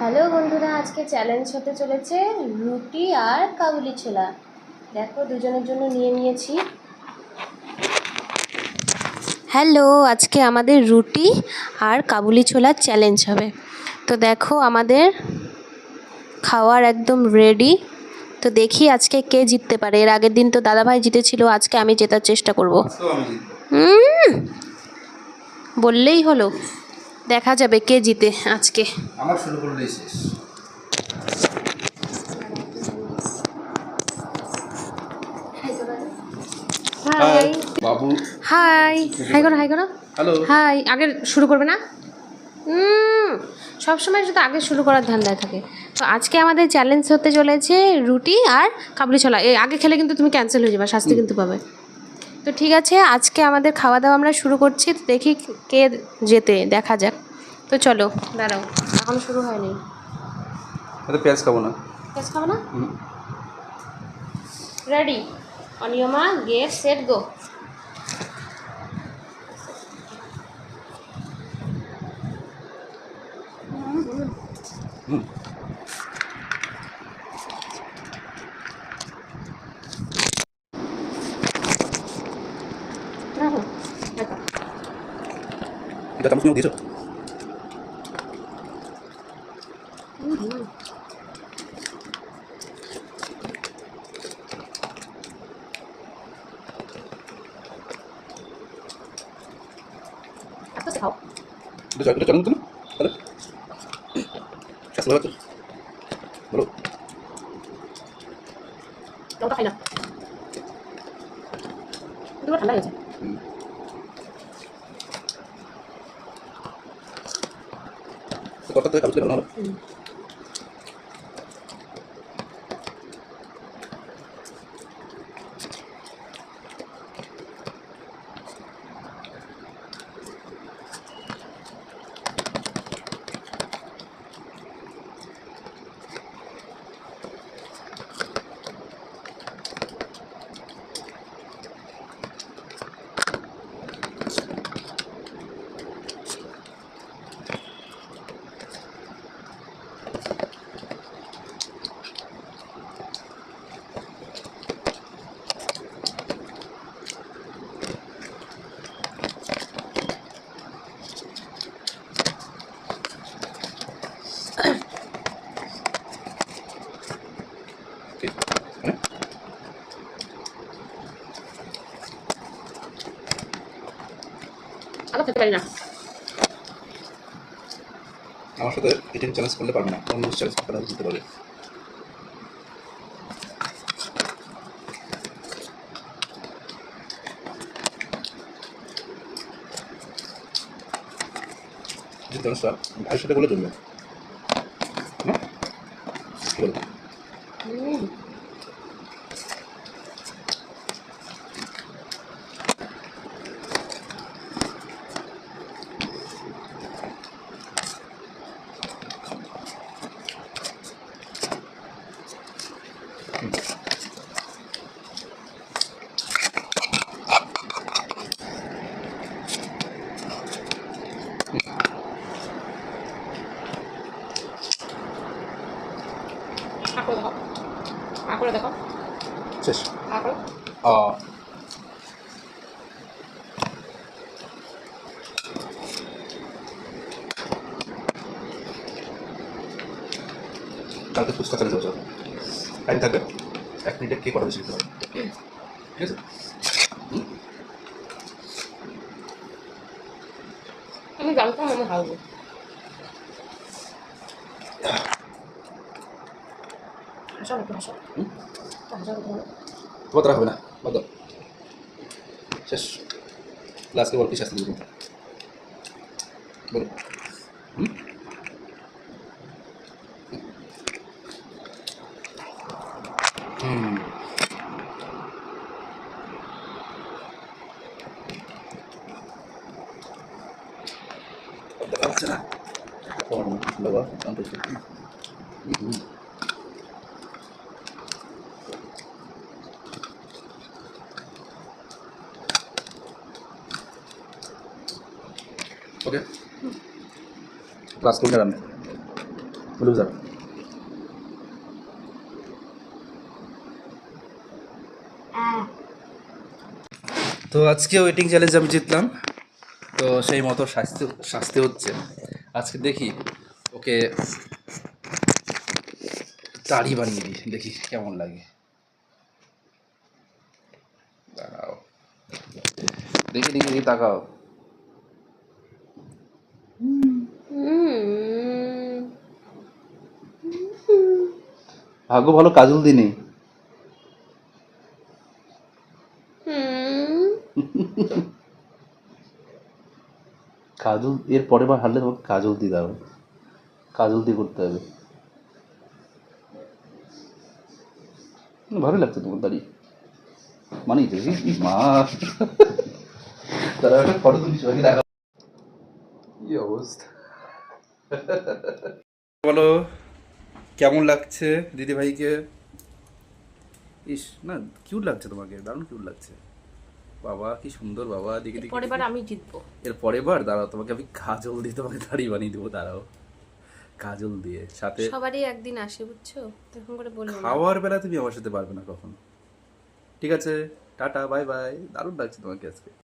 Hello বন্ধুরা, আজকে challenge হতে চলেছে রুটি আর কাবুলি ছোলা। দেখো দুজনের জন্য নিয়ে নিয়েছি। হ্যালো, আজকে আমাদের রুটি আর কাবুলি ছোলার চ্যালেঞ্জ হবে। তো দেখো আমাদের খাওয়ার একদম রেডি। তো দেখি আজকে কে জিততে পারে। এর আগের দিন তো দাদাভাই জিতেছিল, আজকে আমি জেতার চেষ্টা করব। বললেই হলো, দেখা যাবে কে জিতে আজকে। আমার শুরু করলেই শেষ। হাই বাবু। হাই হাই করো, হাই করো। হ্যালো। হাই। আগে শুরু করবে না? সবসময় শুধু আগে শুরু করার ধান্দায় থাকে। তো আজকে আমাদের চ্যালেঞ্জ হতে চলেছে রুটি আর কাবুলি ছোলা। এই আগে খেলে কিন্তু তুমি ক্যান্সেল হয়ে যাবে, শাস্তি কিন্তু পাবে। তো ঠিক আছে, আজকে আমাদের খাওয়া দাওয়া আমরা শুরু করছি। তো দেখি কে জেতে, দেখা যাক। তো চলো, দাঁড়াও, এখন শুরু হয়নি। পেঁয়াজ খাবো না। পেঁয়াজ খাবো না? রেডি, অনিয়মা, গেট সেট গো। এটা চামচ নিয়েও দিয়েছো? আস্তে খাও। এটা চালু তো না তাহলে শাস্তি হচ্ছে বলো। লঙ্কা খাই না, দুটো ঠান্ডা হয়েছে। কত থেকে কালকে ভালো। আগে খেতে পারি না। আমার সাথে ইটিং চ্যালেঞ্জ করলে পারবে না, অন্য চ্যালেঞ্জ করা দিতে পারবে। যে চ্যালেঞ্জটা ভাইয়ের সাথে বলে জমবে না, কি বলো? করে দেখো, করে দেখো, শেষ। করে। কালকে ফুচকা চ্যালেঞ্জ হচ্ছে, টাইম থাকবে 1 মিনিটে কে করা বেশি দিতে পারে, ঠিক আছে? আমি জানতাম আমি হারবো। হাসো একটু, হাসো হাসো একটু। তোমার দ্বারা হবে না, বাদ দাও। শেষ। লাস্টকে বল কি শাস্তি দিবি বলো। দেখা হচ্ছে না বাবা, ওকে ক্লাস করলে রান্না লুজার। তো আজকে ওয়েটিং চ্যালেঞ্জ আমি জিতলাম, তো সেই মতো শাস্তি শাস্তি হচ্ছে। আজকে দেখি ওকে দাড়ি বানিয়ে দিই, দেখি কেমন লাগে। দাঁড়াও, দেখি দেখি দেখি, তাকাও। ভাগ্য ভালো কাজল দিনে। কাজল এর পরে বার হারলে তোমাকে কাজল দিয়ে দাও, কাজল দিয়ে করতে হবে। ভালো লাগছে তোমার দাড়ি, মানিয়েছে মা। তারা একটা ফটো তুলিস, দেখা কি অবস্থা। বলো কেমন লাগছে দিদি ভাইকে? ইস না, কিউট লাগছে তোমাকে, দারুণ কিউট লাগছে। বাবা কি সুন্দর, বাবা দেখে দেখে। পরের বার আমি জিতবো। এর পরের বার দাঁড়াও, তোমাকে আমি কাজল দিয়ে তোমাকে দাড়ি বানিয়ে দেবো, দাঁড়াও। কাজল দিয়ে সাথে সবারই একদিন আসে, বুঝছো? তখন করে বলবো না। খাওয়ার বেলা তুমি আমার সাথে পারবে না কখনো। ঠিক আছে, টাটা, বাই বাই। দারুণ লাগছে তোমাকে আজকে।